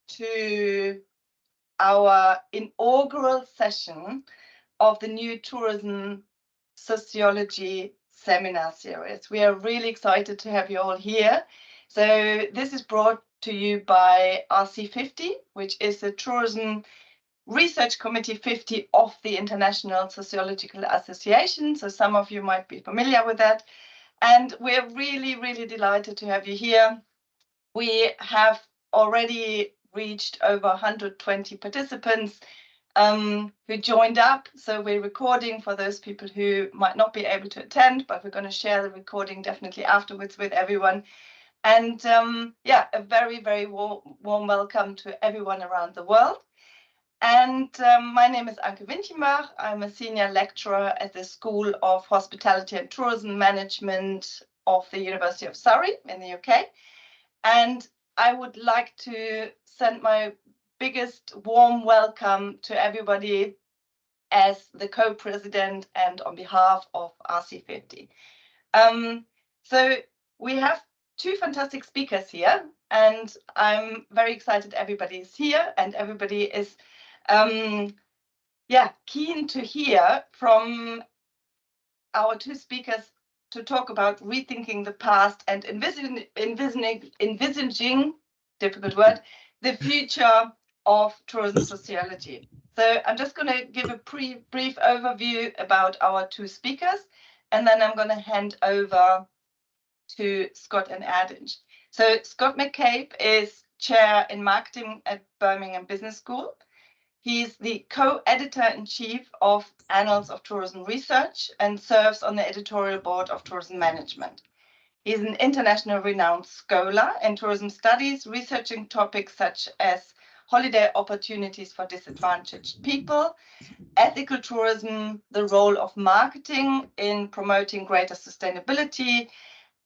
to our inaugural session of the new Tourism Sociology Seminar Series. We are really excited to have you all here. So this is brought to you by RC50, which is the Tourism Research Committee 50 of the International Sociological Association. So some of you might be familiar with that. And we're really, really delighted to have you here. We have already reached over 120 participants who joined up. So we're recording for those people who might not be able to attend, but we're going to share the recording definitely afterwards with everyone. And yeah, a very, very warm welcome to everyone around the world. And my name is Anke Winchenbach. I'm a senior lecturer at the School of Hospitality and Tourism Management of the University of Surrey in the UK. And I would like to send my biggest warm welcome to everybody as the co-president and on behalf of RC50. So we have two fantastic speakers here, and I'm very excited everybody is here and everybody is keen to hear from our two speakers to talk about rethinking the past and envisaging, difficult word, the future of tourism sociology. So I'm just going to give a brief overview about our two speakers, and then I'm going to hand over to Scott and Erdinç. So Scott McCabe is chair in marketing at Birmingham Business School. He's the co-editor-in-chief of Annals of Tourism Research and serves on the editorial board of Tourism Management. He's an international renowned scholar in tourism studies, researching topics such as holiday opportunities for disadvantaged people, ethical tourism, the role of marketing in promoting greater sustainability,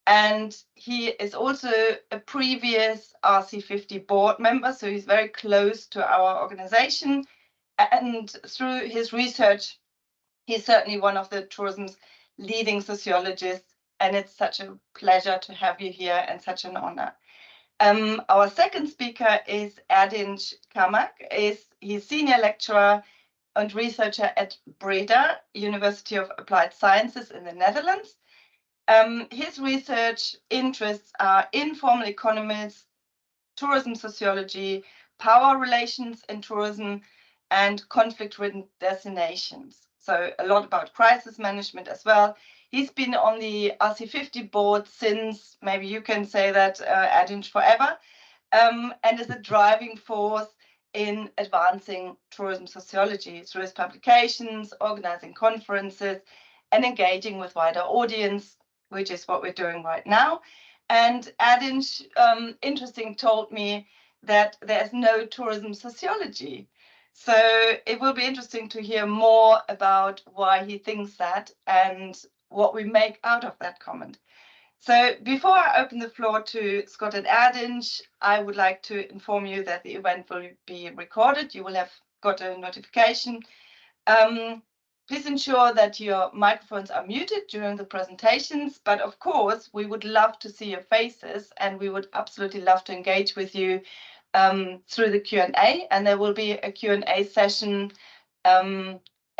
and he is also a previous RC50 board member, so he's very close to our organization. And through his research, he's certainly one of the tourism's leading sociologists, and it's such a pleasure to have you here and such an honor. Our second speaker is Erdinç Çakmak. He's senior lecturer and researcher at Breda, University of Applied Sciences in the Netherlands. His research interests are informal economies, tourism sociology, power relations in tourism, and conflict-ridden destinations. So a lot about crisis management as well. He's been on the RC50 board since, maybe you can say that, Erdinç, forever, and is a driving force in advancing tourism sociology through his publications, organizing conferences, and engaging with wider audience, which is what we're doing right now. And Erdinç, interesting, told me that there's no tourism sociology. So it will be interesting to hear more about why he thinks that and what we make out of that comment. So before I open the floor to Scott and Erdinç, I would like to inform you that the event will be recorded. You will have got a notification. Please ensure that your microphones are muted during the presentations, but of course, we would love to see your faces and we would absolutely love to engage with you through the Q&A, and there will be a Q&A session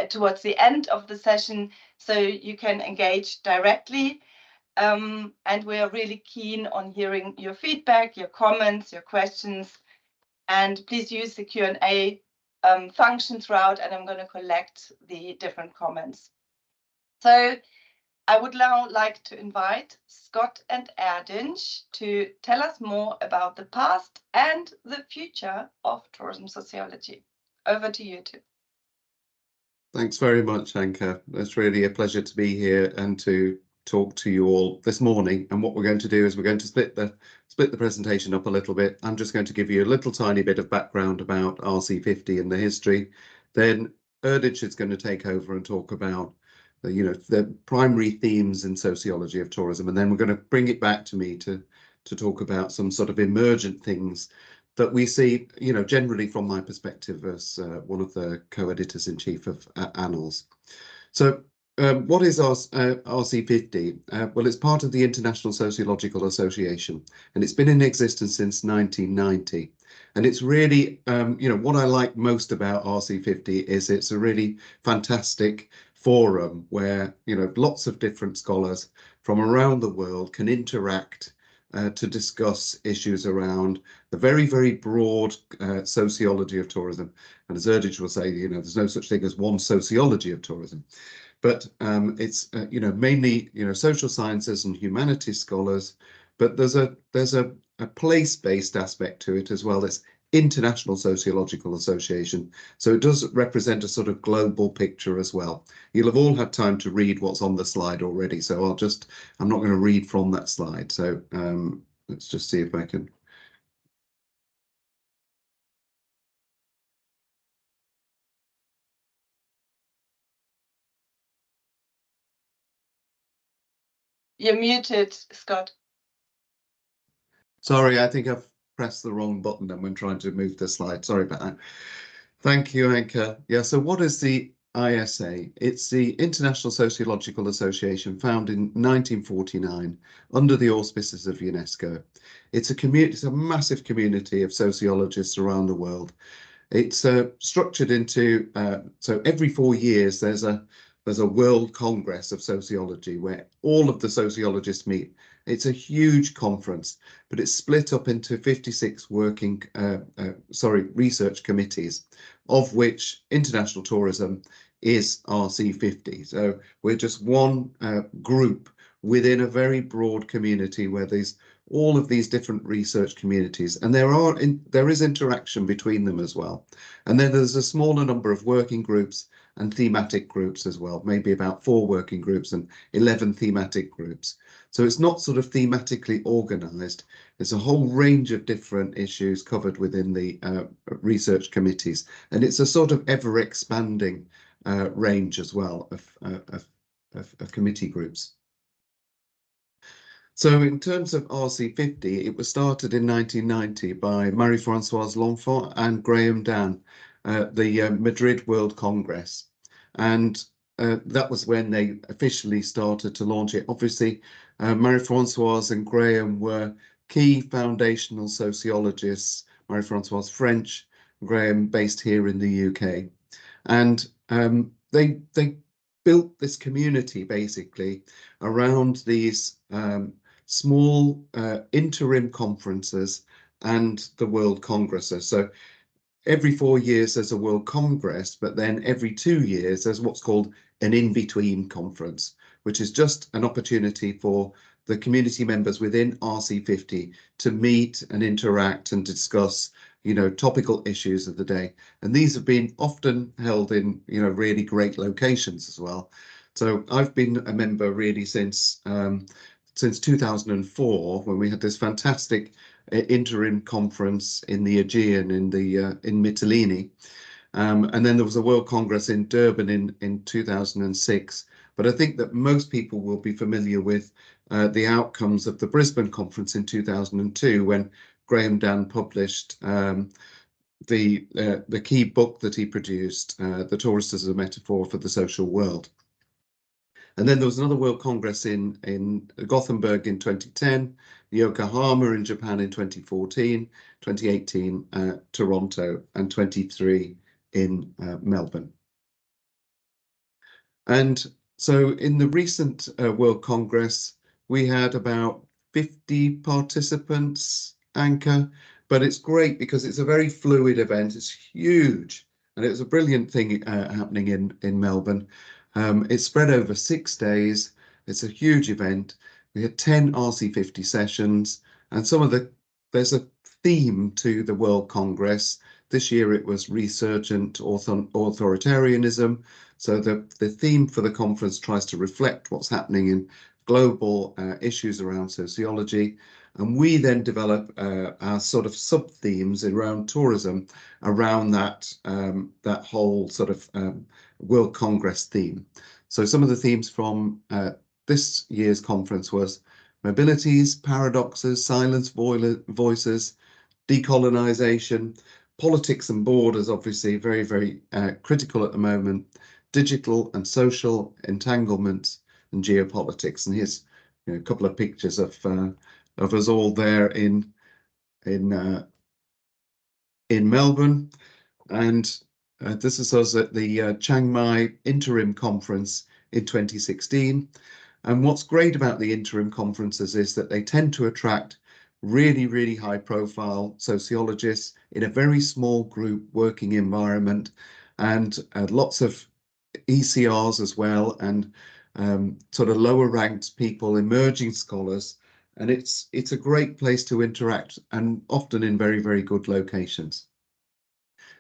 towards the end of the session, so you can engage directly. And we are really keen on hearing your feedback, your comments, your questions, and please use the Q&A function throughout, and I'm going to collect the different comments. So I would now like to invite Scott and Erdinç to tell us more about the past and the future of tourism sociology. Over to you two. Thanks very much, Anke. It's really a pleasure to be here and to talk to you all this morning. And what we're going to do is we're going to split the presentation up a little bit. I'm just going to give you a little tiny bit of background about RC50 and the history. Then Erdinç is going to take over and talk about the primary themes in sociology of tourism, and then we're going to bring it back to me to talk about some sort of emergent things that we see, generally from my perspective as one of the co-editors in chief of Annals. So what is RC50? Well, it's part of the International Sociological Association, and it's been in existence since 1990. And it's really, what I like most about RC50 is it's a really fantastic forum where, lots of different scholars from around the world can interact to discuss issues around the very, very broad sociology of tourism. And as Erdinç will say, there's no such thing as one sociology of tourism. But it's mainly social sciences and humanities scholars, but there's a place-based aspect to it as well. It's International Sociological Association, so it does represent a sort of global picture as well. You'll have all had time to read what's on the slide already, so I'm not going to read from that slide. So let's just see if I can. You're muted, Scott. Sorry, I think I've pressed the wrong button then when trying to move the slide. Sorry about that. Thank you, Anke. Yeah, so what is the ISA? It's the International Sociological Association, founded in 1949 under the auspices of UNESCO. It's a community, it's a massive community of sociologists around the world. It's structured into, so every 4 years there's a World Congress of Sociology where all of the sociologists meet. It's a huge conference, but it's split up into 56 research committees, of which international tourism is RC50. So we're just one group within a very broad community where there's all of these different research communities, and there is interaction between them as well. And then there's a smaller number of working groups and thematic groups as well, maybe about 4 working groups and 11 thematic groups. So it's not sort of thematically organized. There's a whole range of different issues covered within the research committees, and it's a sort of ever expanding range as well of committee groups. So in terms of RC50, it was started in 1990 by Marie-Françoise L'Enfant and Graham Dan at the Madrid World Congress. And that was when they officially started to launch it. Obviously, Marie-Françoise and Graham were key foundational sociologists, Marie-Françoise French, Graham based here in the UK. And they built this community basically around these small interim conferences and the World Congresses. So every 4 years there's a World Congress, but then every 2 years there's what's called an in-between conference, which is just an opportunity for the community members within RC50 to meet and interact and discuss, topical issues of the day. And these have been often held in, really great locations as well. So I've been a member really since 2004, when we had this fantastic interim conference in the Aegean in Mytilene. And then there was a World Congress in Durban in 2006. But I think that most people will be familiar with the outcomes of the Brisbane conference in 2002, when Graham Dan published the key book that he produced, The Tourist as a Metaphor for the Social World. And then there was another World Congress in Gothenburg in 2010, Yokohama in Japan in 2014, 2018 Toronto, and 23 in Melbourne. And so in the recent World Congress, we had about 50 participants, Anke, but it's great because it's a very fluid event. It's huge, and it was a brilliant thing happening in Melbourne. It's spread over 6 days. It's a huge event. We had 10 RC50 sessions, and there's a theme to the World Congress. This year it was resurgent authoritarianism. So the theme for the conference tries to reflect what's happening in global issues around sociology. And we then develop our sort of sub-themes around tourism around that whole sort of World Congress theme. So some of the themes from this year's conference was mobilities, paradoxes, silenced voices, decolonization, politics and borders, obviously very, very critical at the moment, digital and social entanglements and geopolitics. And here's a couple of pictures of us all there in Melbourne. And this is us at the Chiang Mai Interim Conference in 2016. And what's great about the interim conferences is that they tend to attract really, really high profile sociologists in a very small group working environment, and lots of ECRs as well, and sort of lower ranked people, emerging scholars. And it's a great place to interact, and often in very, very good locations.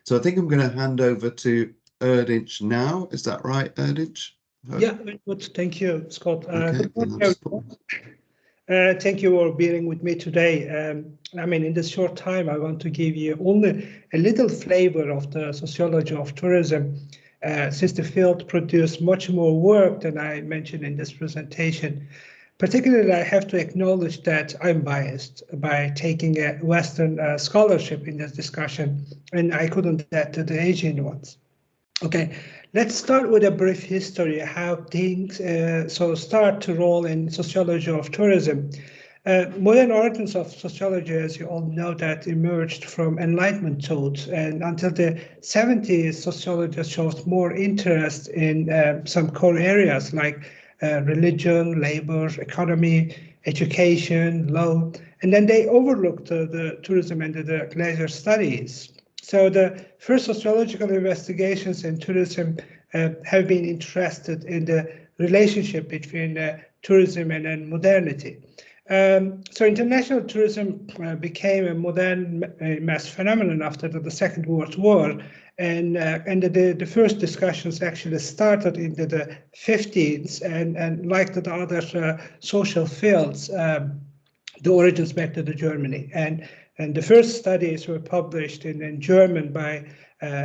So I think I'm going to hand over to Erdinç now. Is that right, Erdinç? Yeah, very good. Thank you, Scott. Okay, thank you for being with me today. I mean, in this short time, I want to give you only a little flavor of the sociology of tourism, since the field produced much more work than I mentioned in this presentation. Particularly, I have to acknowledge that I'm biased by taking a Western scholarship in this discussion, and I couldn't add to the Asian ones. Okay, let's start with a brief history of how things start to roll in sociology of tourism. Modern origins of sociology, as you all know, that emerged from Enlightenment thought, and until the 70s, sociologists showed more interest in some core areas like religion, labor, economy, education, law, and then they overlooked the tourism and the leisure studies. So the first sociological investigations in tourism have been interested in the relationship between tourism and modernity. So international tourism became a modern mass phenomenon after the Second World War, and the first discussions actually started in the 50s, and like the other social fields, the origins back to Germany. And the first studies were published in German by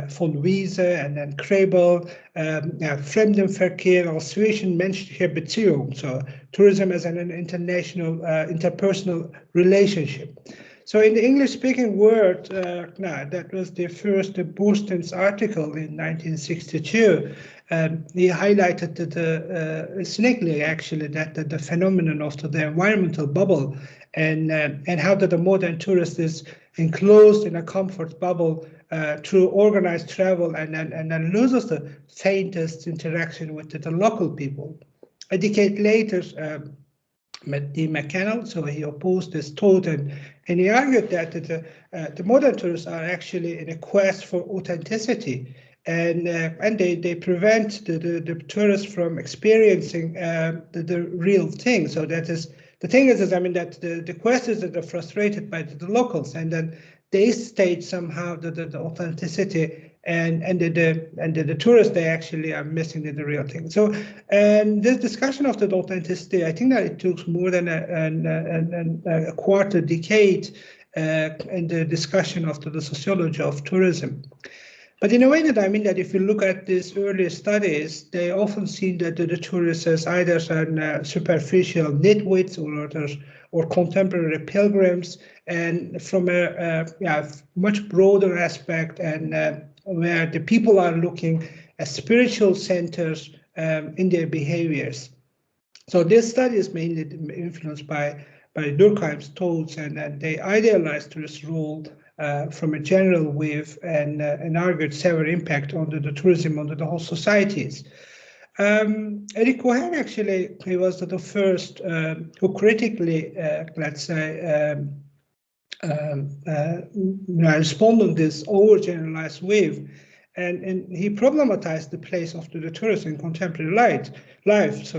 von Wiese and then Krebel, Fremdenverkehr als zwischenmenschliche Beziehung, so tourism as an international, interpersonal relationship. So in the English-speaking world, that was the first Boostens article in 1962. He highlighted cynically, actually, that the phenomenon of the environmental bubble and how that the modern tourist is enclosed in a comfort bubble through organized travel and then loses the faintest interaction with the local people. A decade later, McCabe, so he opposed this thought, and he argued that the modern tourists are actually in a quest for authenticity, and they prevent the tourists from experiencing the real thing. So that is, the thing is I mean, that the quest is that they're frustrated by the locals, and then they state somehow the authenticity, and the tourists, they actually are missing the real thing. So, and this discussion of the authenticity, I think that it took more than a quarter decade in the discussion of the sociology of tourism. But in a way that I mean that if you look at these early studies, they often see that the tourists as either superficial nitwits or contemporary pilgrims, and from a much broader aspect, and where the people are looking at spiritual centers in their behaviors. So this study is mainly influenced by Durkheim's thoughts, and they idealized tourist role from a general view, and argued several impact on the tourism on the whole societies. Eric Cohen, actually, he was the first who critically, let's say, respond on this overgeneralized wave, and he problematized the place of the tourist in contemporary life.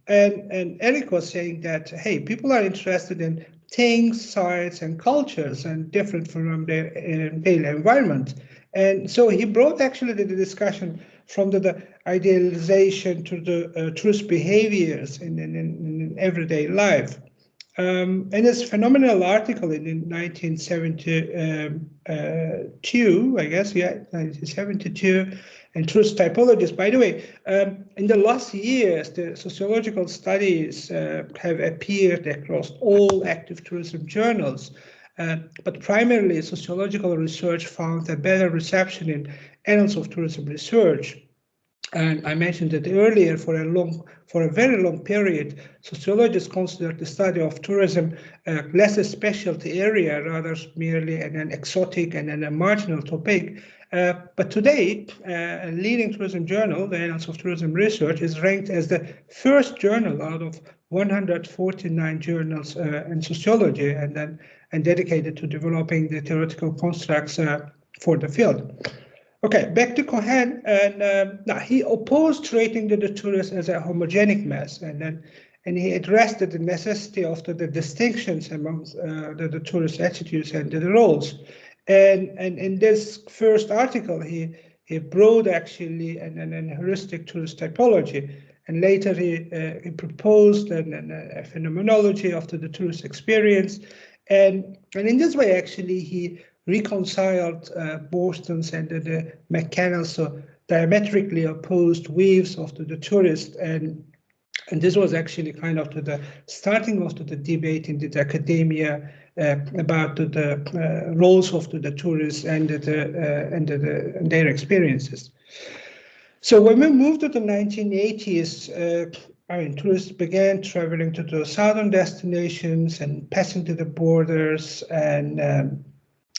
And Eric was saying that, hey, people are interested in things, sites, and cultures, and different from their daily environment. And so he brought actually the discussion from the idealization to the tourist behaviors in everyday life. In this phenomenal article in 1972, I guess, 1972, and tourist typologies. By the way, in the last years, the sociological studies have appeared across all active tourism journals, but primarily sociological research found a better reception in Annals of Tourism Research. And I mentioned that earlier, for a very long period, sociologists considered the study of tourism less a specialty area, rather merely an exotic and a marginal topic. But today, a leading tourism journal, the Annals of Tourism Research, is ranked as the first journal out of 149 journals in sociology and dedicated to developing the theoretical constructs for the field. Okay, back to Cohen, and now he opposed treating the tourist as a homogenic mass, and he addressed the necessity of the distinctions among the tourist attitudes and the roles. And in this first article, he brought actually an heuristic tourist typology, and later he proposed a phenomenology of the tourist experience, and in this way actually he reconciled Boston's and the McCabe's so diametrically opposed views of the tourist, and this was actually kind of the starting of the debate in the academia about the roles of the tourists and their experiences. So when we moved to the 1980s, tourists began traveling to the southern destinations and passing to the borders, and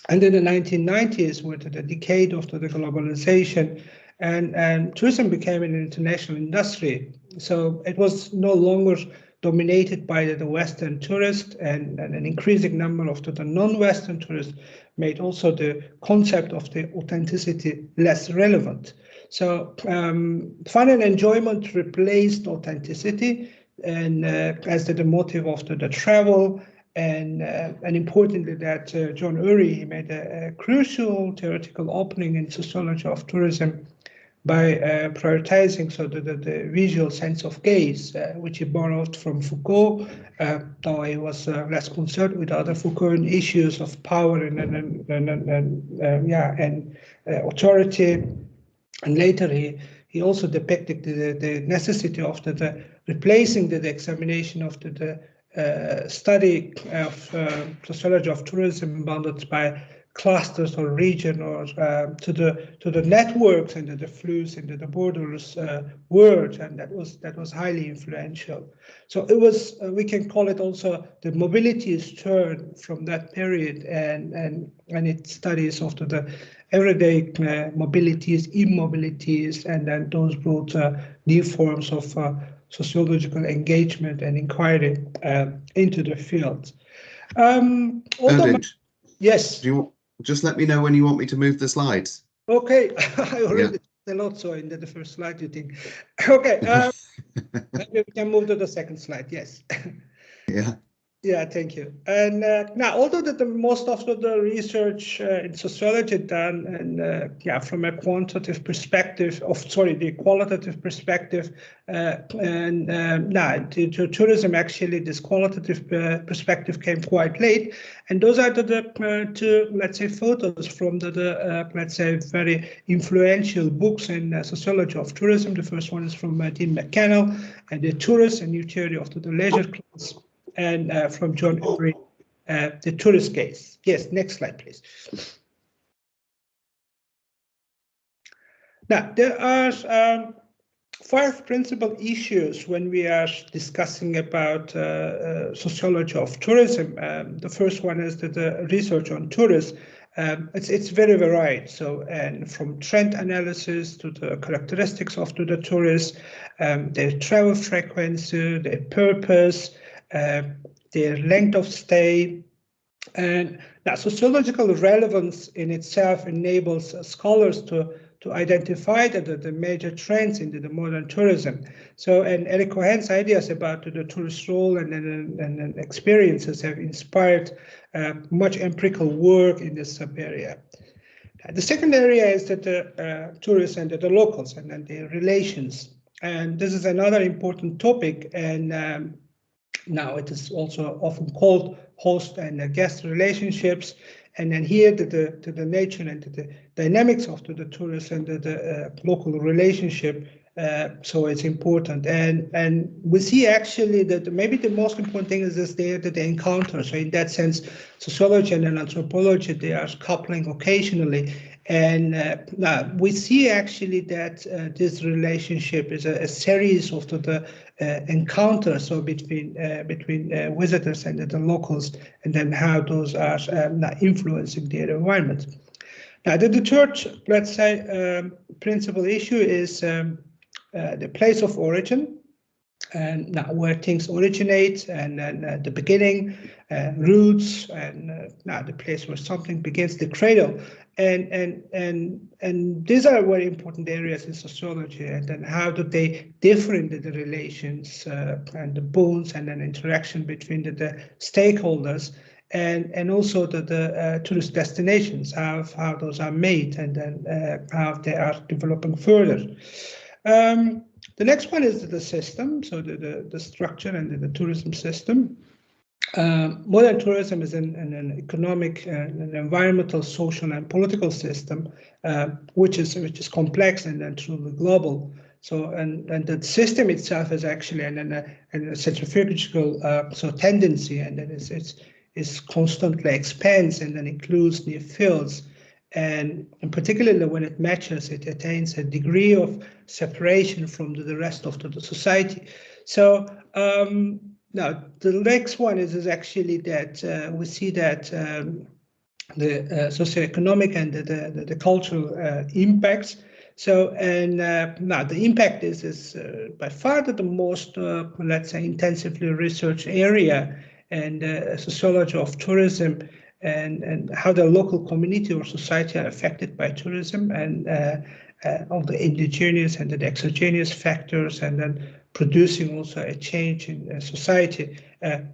in the 1990s, with the decade of the globalization, and tourism became an international industry. So it was no longer dominated by the Western tourist, and an increasing number of the non-Western tourists made also the concept of the authenticity less relevant. So fun and enjoyment replaced authenticity, and as the motive of the travel. And importantly, that John Urey made a crucial theoretical opening in sociology of tourism by prioritizing the visual sense of gaze, which he borrowed from Foucault, though he was less concerned with other Foucaultian issues of power and authority. And later he also depicted the necessity of the replacing the examination of the study of sociology of tourism bounded by clusters or region or to the networks and the flows and the borders word, and that was highly influential. So it was we can call it also the mobility's turn from that period, and it studies of the everyday mobilities, immobilities, and then those brought new forms of sociological engagement and inquiry into the field. Yes. Do you just let me know when you want me to move the slides? Okay, I already did a lot so in the first slide, you think. Okay, maybe we can move to the second slide. Yes. Yeah. Yeah, thank you. And now, although the most of the research in sociology done and from a quantitative perspective, the qualitative perspective, to tourism actually this qualitative perspective came quite late, and those are the two, let's say, photos from the let's say very influential books in sociology of tourism. The first one is from Dean McCabe and the Tourist: A New Theory of the Leisure Class. And from John Urey, the tourist case. Yes, next slide, please. Now, there are 5 principal issues when we are discussing about sociology of tourism. The first one is the research on tourists. It's very varied. So, and from trend analysis to the characteristics of the tourists, their travel frequency, their purpose, their length of stay, and now sociological relevance in itself enables scholars to identify the major trends in the modern tourism. So, and Eric Cohen's ideas about the tourist role and experiences have inspired much empirical work in this sub-area. The second area is that the tourists and the locals and their relations, and this is another important topic, and now it is also often called host and guest relationships, and then here to the nature and to the dynamics of the tourist and the local relationship. So it's important, and we see actually that maybe the most important thing is the encounter. So in that sense, sociology and anthropology, they are coupling occasionally, And now we see actually that this relationship is a series of the encounters, so between visitors and the locals, and then how those are influencing their environment. Now, the third, let's say, principal issue is the place of origin, and now where things originate, and then the beginning, roots, and now the place where something begins, the cradle, and these are very important areas in sociology. And then how do they differ in the relations and the bonds and then interaction between the stakeholders, and also the tourist destinations, how those are made, and then how they are developing further. The next one is the system, so the structure and the tourism system. Modern tourism is an economic, an environmental, social, and political system, which is complex and then truly global. So, and the system itself is actually a centrifugal tendency, and then it's constantly expands and then includes new fields. And particularly when it matures, it attains a degree of separation from the rest of the society. So now the next one is actually that we see that the socioeconomic and the cultural impacts. So, and now the impact is by far the most, let's say, intensively researched area, and sociology of tourism, and how the local community or society are affected by tourism, and all the indigenous and the exogenous factors, and then producing also a change in society,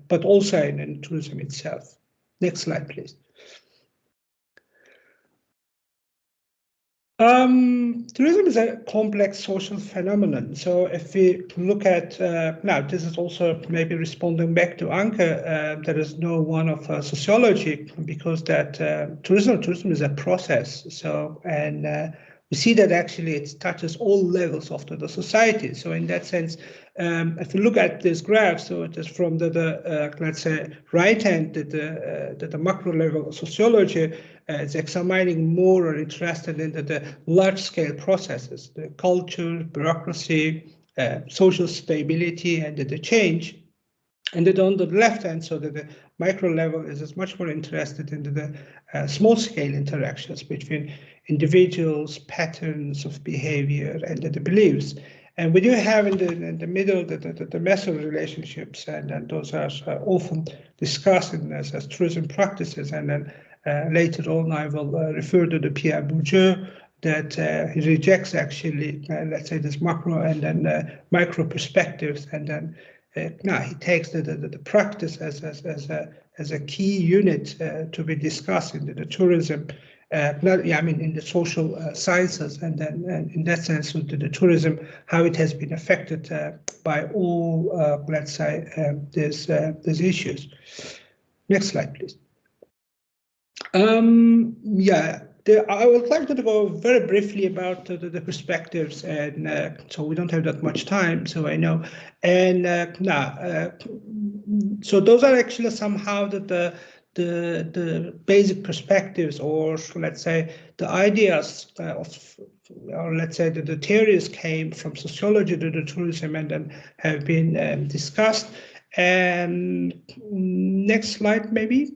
but also in tourism itself. Next slide, please. Tourism is a complex social phenomenon. So if we look at, now this is also maybe responding back to Anke, there is no one of sociology, because that tourism is a process. So, and we see that actually it touches all levels of the society. So in that sense, if you look at this graph, so it is from the let's say right hand, the macro level of sociology is examining more or interested in the large scale processes, the culture, bureaucracy, social stability, and the change. And then on the left hand, so that the micro level is much more interested in the small scale interactions between individuals, patterns of behavior, and the beliefs. And we do have in the middle the meso relationships, and those are often discussed as tourism practices. And then later on, I will refer to the Pierre Bourdieu, that he rejects actually, let's say, this macro and then micro perspectives, and then now he takes the practice as a key unit to be discussed in the tourism. In the social sciences, and then in that sense, with the tourism, how it has been affected by all, let's say, these issues. Next slide, please. I would like to go very briefly about the perspectives, and so we don't have that much time, so I know. And so those are actually somehow the basic perspectives, or let's say the ideas or let's say the theories came from sociology to the tourism, and then have been discussed. And next slide, maybe.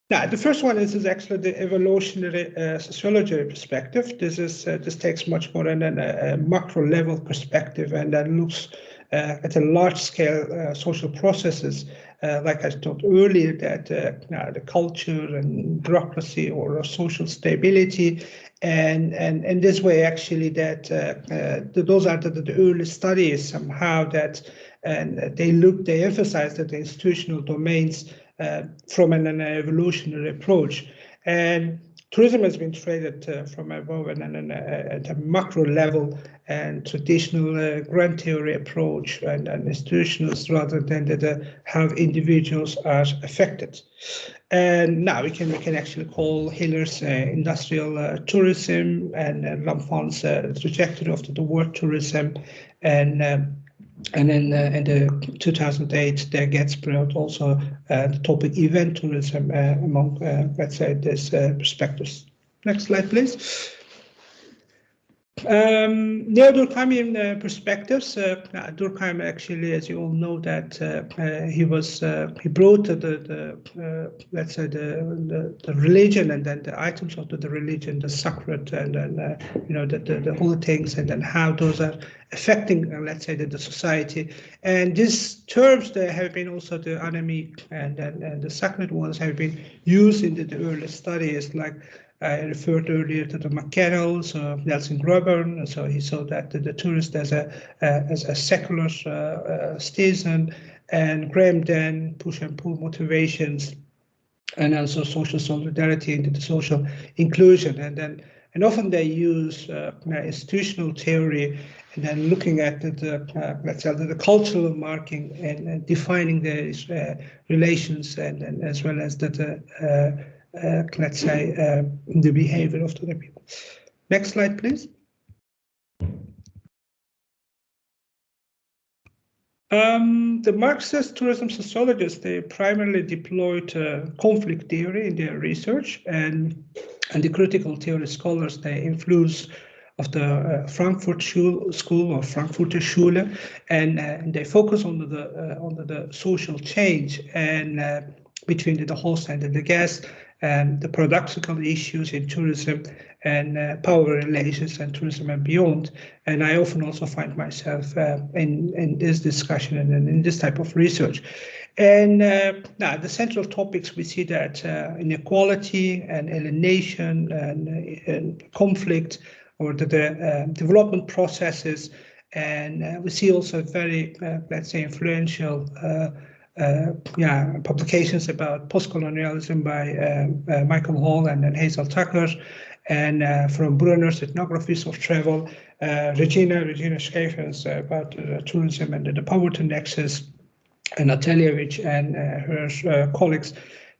Now, the first one is actually the evolutionary sociology perspective. This takes much more than a macro level perspective, and that looks at a large scale social processes, like I told earlier, that the culture and bureaucracy or social stability, and in this way actually that those are the early studies somehow that, and they emphasize that the institutional domains from an evolutionary approach. And tourism has been traded from above and at a macro level, and traditional grand theory approach and institutions, rather than how individuals are affected. And now we can actually call Hiller's industrial tourism, and Lamphon's trajectory of the word tourism, and then in the 2008, there gets brought also the topic event tourism among, let's say, these perspectives. Next slide, please. Neo-Durkheimian perspectives. Durkheim actually, as you all know, that he brought let's say the religion and then the items of the religion, the sacred, and then the holy things, and then how those are affecting, let's say, the society. And these terms, they have been also the anemic and the sacred ones have been used in the early studies, like I referred earlier to the McCabe, so Nelson Gruber, so he saw that the tourist as a secular citizen, and Graham then push and pull motivations, and also social solidarity into the social inclusion, and often they use institutional theory, and then looking at let's say the cultural marking and defining these relations, and as well as let's say the behavior of the people. Next slide, please. The Marxist tourism sociologists, they primarily deployed conflict theory in their research, and the critical theory scholars, they influence of the Frankfurt School or Frankfurter Schule, and they focus on the social change and between the host and the guest, and the paradoxical issues in tourism and power relations and tourism and beyond. And I often also find myself in this discussion and in this type of research. And now the central topics, we see that inequality and alienation and conflict, or the development processes. And we see also very, let's say, influential publications about post-colonialism by Michael Hall and then Hazel Tucker, and from Brunner's ethnographies of travel, Regina Schäfer's about tourism and the poverty nexus, and Natalievich and her colleagues,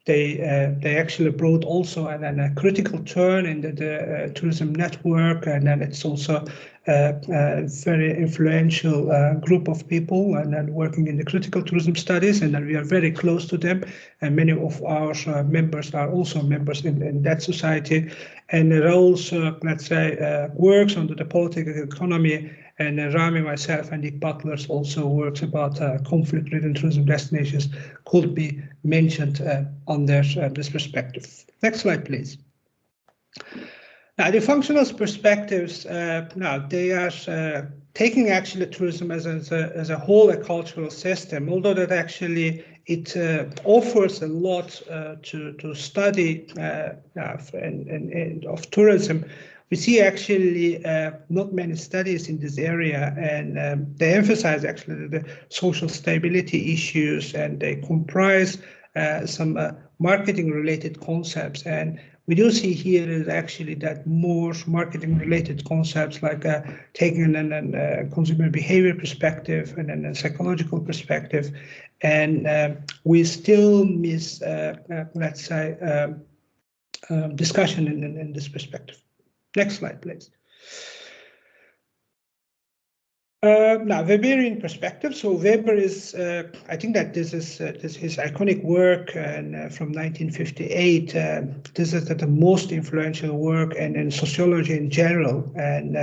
they actually brought also a critical turn in the tourism network, and then it's also a very influential group of people, and then working in the critical tourism studies, and then we are very close to them, and many of our members are also members in that society. And there are also, let's say, works on the political economy, and Rami, myself, and Nick Butler's also works about conflict-ridden tourism destinations could be mentioned under this perspective. Next slide, please. Now, the functionalist perspectives, now they are taking actually tourism as a whole, a cultural system, although that actually it offers a lot to study of tourism. We see actually not many studies in this area, and they emphasize actually the social stability issues, and they comprise some marketing-related concepts. And we do see here is actually that more marketing-related concepts, like taking a consumer behavior perspective and then a psychological perspective, and we still miss, let's say, discussion in this perspective. Next slide, please. Now, Weberian perspective. So Weber is, I think that this is his iconic work, and from 1958. This is the most influential work, and in sociology in general, and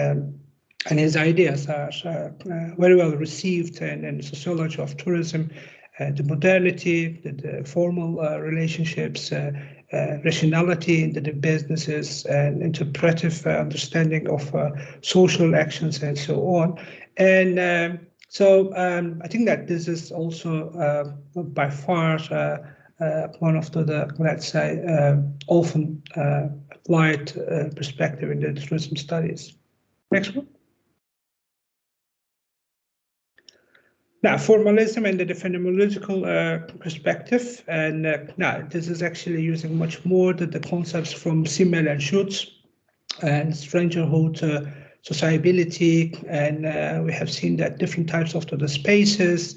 his ideas are very well received, and in sociology of tourism, the modernity, the formal relationships, rationality into the businesses, and interpretive understanding of social actions, and so on. And so I think that this is also by far one of the let's say, often applied perspective in the tourism studies. Next one. Now, formalism and the phenomenological perspective, and now this is actually using much more the concepts from Simmel and Schutz, and strangerhood, sociability, and we have seen that different types of the spaces,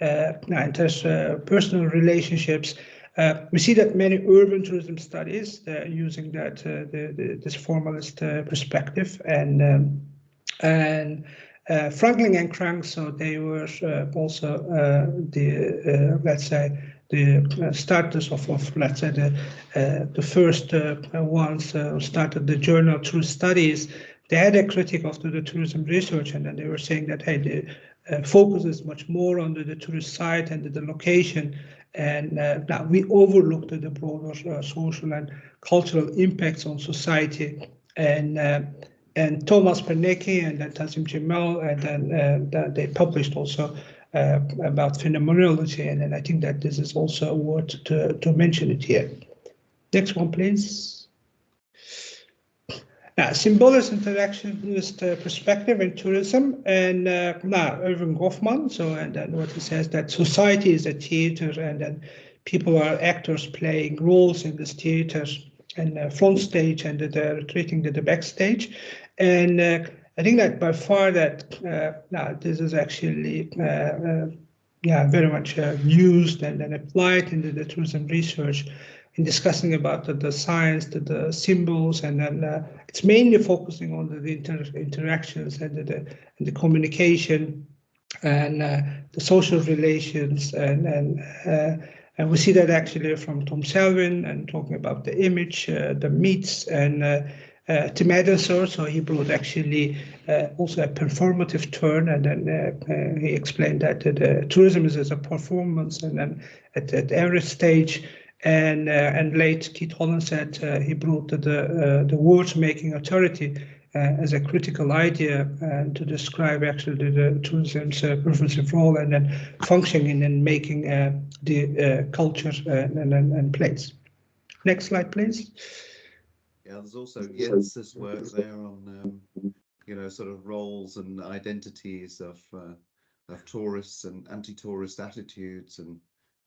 interpersonal relationships. We see that many urban tourism studies using that this formalist perspective, and Franklin and Crank, so they were also the let's say the starters of let's say the first ones started the journal True Studies. They had a critique of the tourism research, and then they were saying that hey, the focus is much more on the tourist site and the location, and now we overlooked the broader social and cultural impacts on society. And Thomas Pernecki and then Tazim Cemal, and then they published also about phenomenology, and I think that this is also worth to mention it here. Next one, please. Now, symbolist interactionist perspective in tourism, and now Irving Goffman. So, and then what he says that society is a theater, and then people are actors playing roles in this theater, and front stage, and they're retreating to the backstage. And I think that by far that now this is actually very much used and then applied into the tourism research in discussing about the science, the symbols, and then it's mainly focusing on the interactions and the communication and the social relations, and we see that actually from Tom Selwyn and talking about the image, the myths, and Tim Edensor, so he brought actually also a performative turn, and then he explained that tourism is as a performance, and then at every stage. And late Keith Holland said he brought the word-making authority as a critical idea to describe actually the tourism's performative role and then functioning and making the culture and place. Next slide, please. Yeah, there's also Jens's work there on sort of roles and identities of tourists and anti-tourist attitudes, and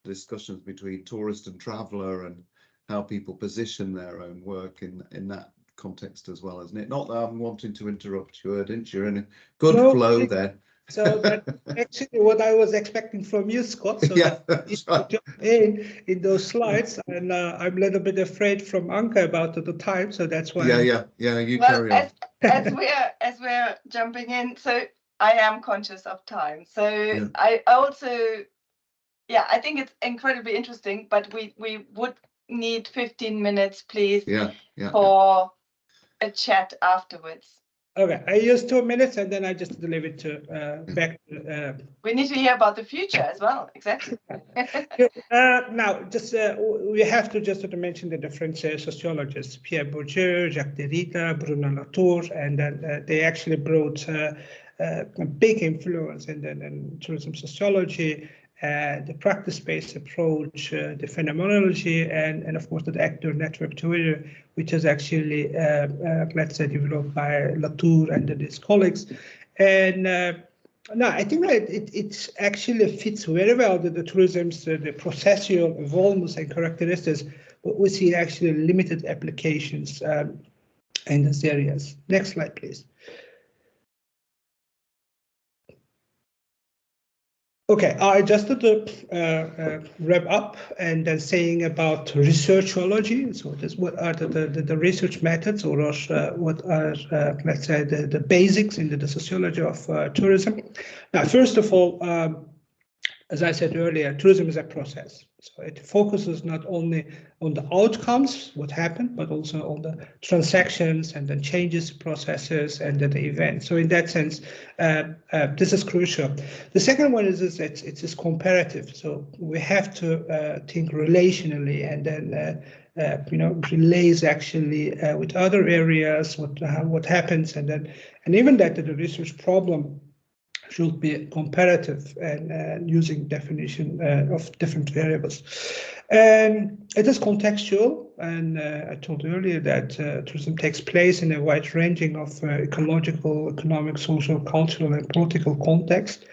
discussions between tourist and traveller, and how people position their own work in that context as well, isn't it? Not that I'm wanting to interrupt you, Erdinç, you're in a good flow there. So that's actually what I was expecting from you, Scott. So yeah, that's right. in those slides, and I'm a little bit afraid from Anke about the time, so that's why. Yeah. You carry on. As we're jumping in, so I am conscious of time. So yeah. I also. Yeah, I think it's incredibly interesting, but we would need 15 minutes, please, for a chat afterwards. Okay, I use 2 minutes, and then I just leave it to back. We need to hear about the future as well. Exactly. Now, just we have to just mention the different sociologists: Pierre Bourdieu, Jacques Derrida, Bruno Latour, and then they actually brought a big influence in tourism sociology. The practice-based approach, the phenomenology, and of course the actor network theory, which is actually let's say developed by Latour and his colleagues. And no, I think that it actually fits very well the tourism's the processual evolvements and characteristics, but we see actually limited applications in these areas. Next slide, please. Okay, I just to wrap up and then saying about researchology. So what are the research methods, or what are, let's say, the basics in the sociology of tourism. Now, first of all, as I said earlier, tourism is a process. So it focuses not only on the outcomes, what happened, but also on the transactions and the changes, processes, and the events. So in that sense, this is crucial. The second one is it's comparative. So we have to think relationally, and then relays actually with other areas, what happens, and even that the research problem should be comparative and using definition of different variables. And it is contextual, and I told you earlier that tourism takes place in a wide ranging of ecological, economic, social, cultural, and political context.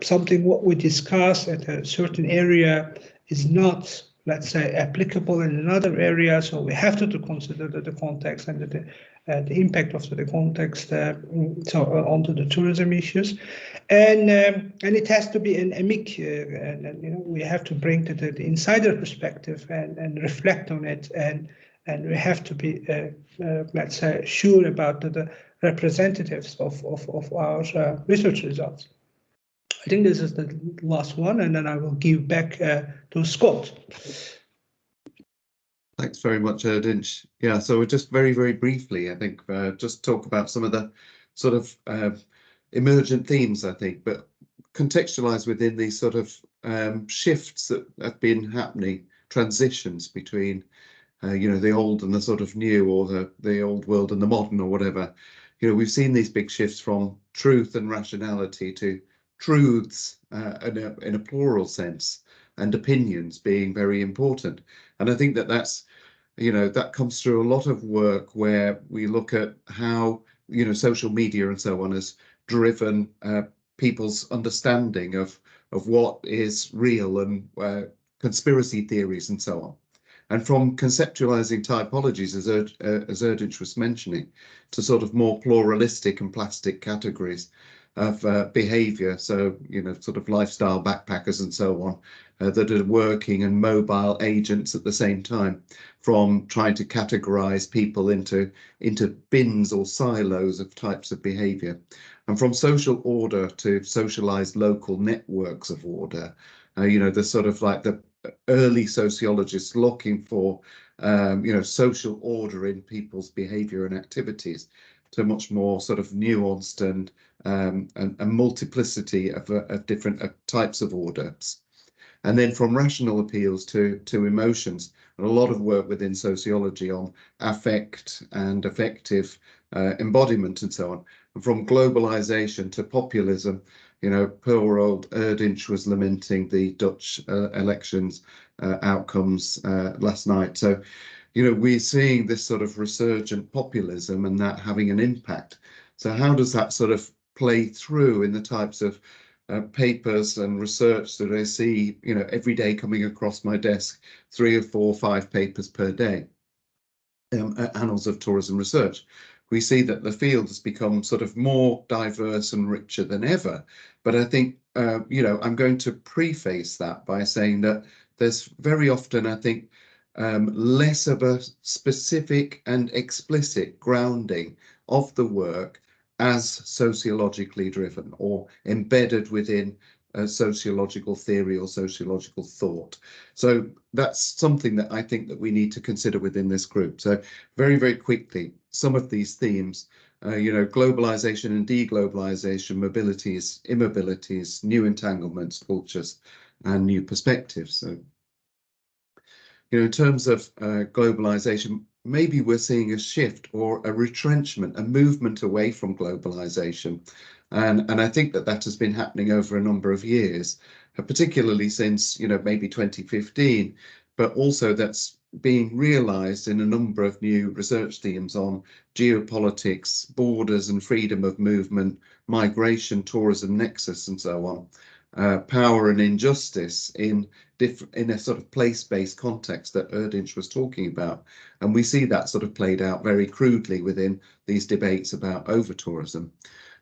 Something what we discuss at a certain area is not, let's say, applicable in another area, so we have to consider the context and the impact of the context onto the tourism issues, and it has to be an amic, and we have to bring the insider perspective and reflect on it, and we have to be let's say sure about the representatives of our research results. I think this is the last one, and then I will give back to Scott. Thanks very much, Erdinç. Yeah, so we'll just very briefly, I think, just talk about some of the sort of emergent themes, I think, but contextualized within these sort of shifts that have been happening, transitions between, you know, the old and the sort of new, or the old world and the modern, or whatever. You know, we've seen these big shifts from truth and rationality to truths in a plural sense, and opinions being very important. And I think that that's, you know, that comes through a lot of work where we look at how, you know, social media and so on has driven people's understanding of what is real, and conspiracy theories and so on. And from conceptualizing typologies, as Erdinç was mentioning, to sort of more pluralistic and plastic categories of behavior. So, you know, sort of lifestyle backpackers and so on, that are working and mobile agents at the same time, from trying to categorize people into bins or silos of types of behavior. And from social order to socialized local networks of order, you know, the sort of like the early sociologists looking for, you know, social order in people's behavior and activities, to much more sort of nuanced and multiplicity of different types of orders. And then from rational appeals to emotions, and a lot of work within sociology on affect and affective embodiment and so on. And from globalization to populism, you know, poor old Erdinç was lamenting the Dutch elections outcomes last night. So, you know, we're seeing this sort of resurgent populism and that having an impact. So how does that sort of play through in the types of papers and research that I see, you know, every day coming across my desk, 3 or 4 or 5 papers per day, annals of tourism research? We see that the field has become sort of more diverse and richer than ever. But I think, you know, I'm going to preface that by saying that there's very often, I think, less of a specific and explicit grounding of the work as sociologically driven or embedded within a sociological theory or sociological thought. So that's something that I think that we need to consider within this group. So very quickly, some of these themes, you know, globalization and deglobalization, mobilities, immobilities, new entanglements, cultures, and new perspectives. So, you know, in terms of globalization, maybe we're seeing a shift or a retrenchment, a movement away from globalization. And I think that that has been happening over a number of years, particularly since, you know, maybe 2015, but also that's being realized in a number of new research themes on geopolitics, borders and freedom of movement, migration, tourism nexus, and so on. Power and injustice in a sort of place-based context that Erdinç was talking about. And we see that sort of played out very crudely within these debates about over-tourism.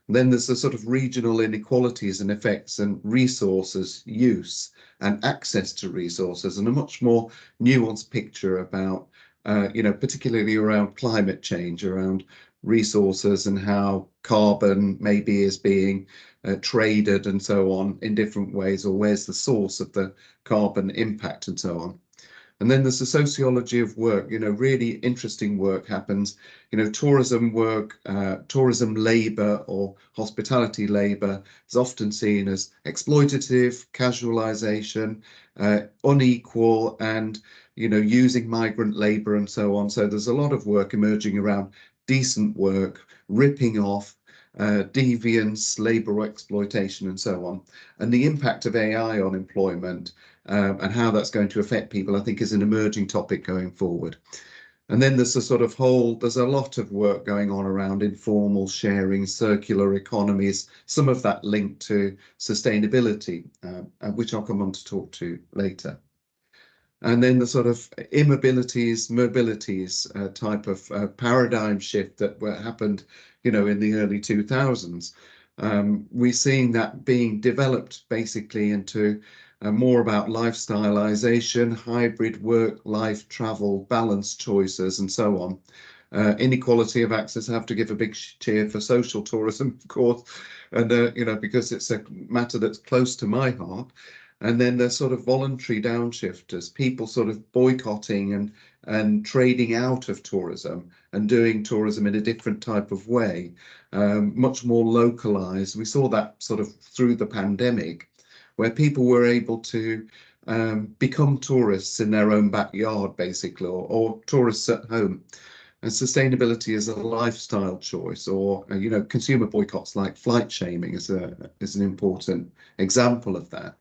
Then there's the sort of regional inequalities and effects and resources use and access to resources, and a much more nuanced picture about, you know, particularly around climate change, around resources and how carbon maybe is being traded and so on in different ways, or where's the source of the carbon impact and so on. And then there's the sociology of work, you know, really interesting work happens, you know, tourism work, tourism labor or hospitality labor is often seen as exploitative, casualization, unequal, and, you know, using migrant labor and so on. So there's a lot of work emerging around decent work, ripping off, deviance, labor exploitation, and so on. And the impact of AI on employment and how that's going to affect people, I think, is an emerging topic going forward. And then there's a sort of there's a lot of work going on around informal sharing, circular economies, some of that linked to sustainability, which I'll come on to talk to later. And then the sort of immobilities, mobilities type of paradigm shift that happened, you know, in the early 2000s. We're seeing that being developed basically into more about lifestyleization, hybrid work, life, travel, balance choices, and so on. inequality of access. I have to give a big cheer for social tourism, of course, and you know, because it's a matter that's close to my heart. And then the sort of voluntary downshifters, people sort of boycotting and trading out of tourism and doing tourism in a different type of way, much more localized. We saw that sort of through the pandemic, where people were able to become tourists in their own backyard, basically, or tourists at home. And sustainability is a lifestyle choice, or you know, consumer boycotts like flight shaming is an important example of that.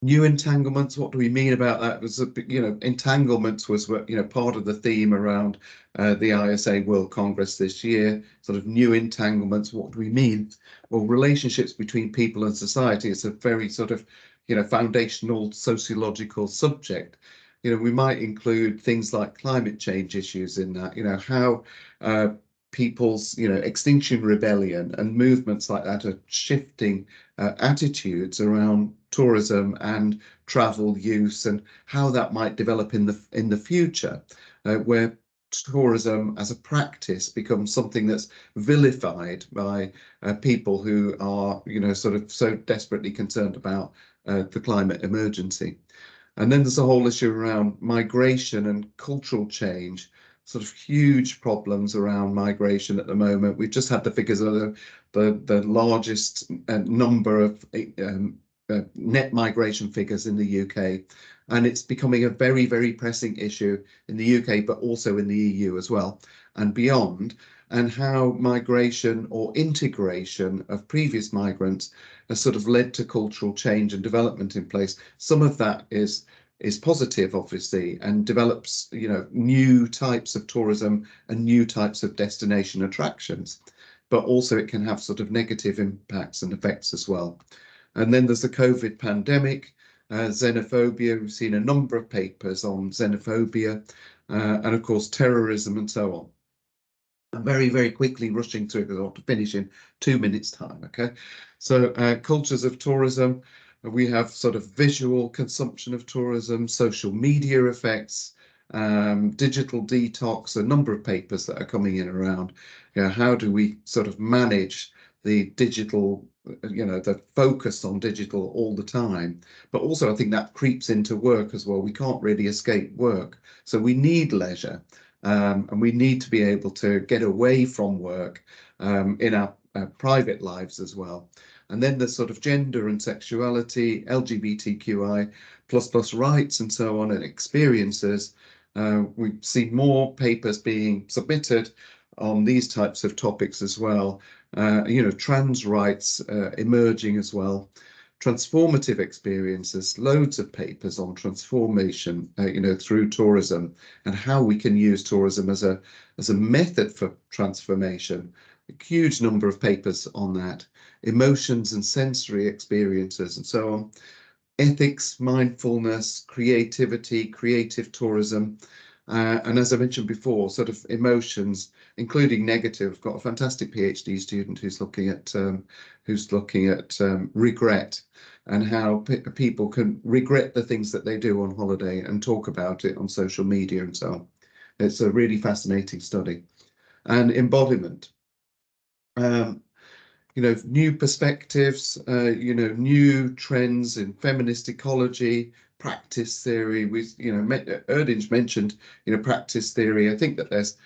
New entanglements, what do we mean about that? Was, you know, entanglements was, you know, part of the theme around the ISA World Congress this year. Sort of new entanglements, what do we mean? Well, relationships between people and society is a very sort of, you know, foundational sociological subject. You know, we might include things like climate change issues in that, you know, how people's, you know, Extinction Rebellion and movements like that are shifting attitudes around tourism and travel use, and how that might develop in the future, where tourism as a practice becomes something that's vilified by people who are, you know, sort of so desperately concerned about the climate emergency. And then there's a whole issue around migration and cultural change, sort of huge problems around migration at the moment. We've just had the figures of the largest number of net migration figures in the UK, and it's becoming a very, very pressing issue in the UK, but also in the EU as well and beyond, and how migration or integration of previous migrants has sort of led to cultural change and development in place. Some of that is positive, obviously, and develops, you know, new types of tourism and new types of destination attractions, but also it can have sort of negative impacts and effects as well. And then there's the COVID pandemic, xenophobia. We've seen a number of papers on xenophobia, and of course terrorism and so on. I'm very, very quickly rushing through because I want to finish in 2 minutes time. Okay, so cultures of tourism. We have sort of visual consumption of tourism, social media effects, digital detox, a number of papers that are coming in around, you know, how do we sort of manage the digital, you know, the focus on digital all the time. But also I think that creeps into work as well. We can't really escape work. So we need leisure, and we need to be able to get away from work in our private lives as well. And then there's sort of gender and sexuality, LGBTQI plus rights and so on, and experiences. We've seen more papers being submitted on these types of topics as well. You know, trans rights emerging as well. Transformative experiences, loads of papers on transformation, you know, through tourism, and how we can use tourism as a method for transformation. A huge number of papers on that. Emotions and sensory experiences and so on. Ethics, mindfulness, creativity, creative tourism. And as I mentioned before, sort of emotions, including negative. I've got a fantastic PhD student who's looking at regret, and how people can regret the things that they do on holiday and talk about it on social media and so on. It's a really fascinating study. And embodiment. You know, new perspectives, you know, new trends in feminist ecology, practice theory. You know, Erdinç mentioned, you know, practice theory. I think that there's,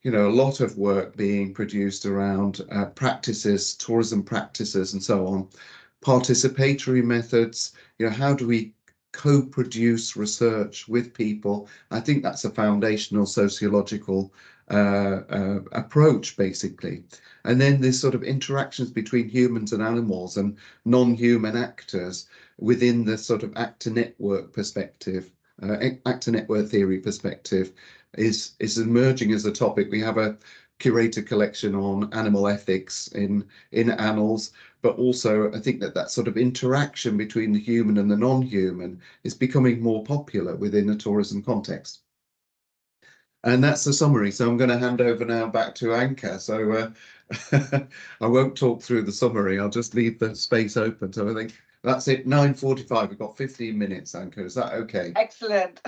you know, a lot of work being produced around practices, tourism practices and so on. Participatory methods, you know, how do we co-produce research with people? I think that's a foundational sociological approach, basically. And then this sort of interactions between humans and animals and non-human actors within the sort of actor network perspective, actor network theory perspective is emerging as a topic. We have a curated collection on animal ethics in Annals, but also I think that sort of interaction between the human and the non-human is becoming more popular within a tourism context. And that's the summary. So I'm going to hand over now back to Anke. So I won't talk through the summary. I'll just leave the space open. So I think that's it. 9:45. We've got 15 minutes, Anke. Is that okay? Excellent.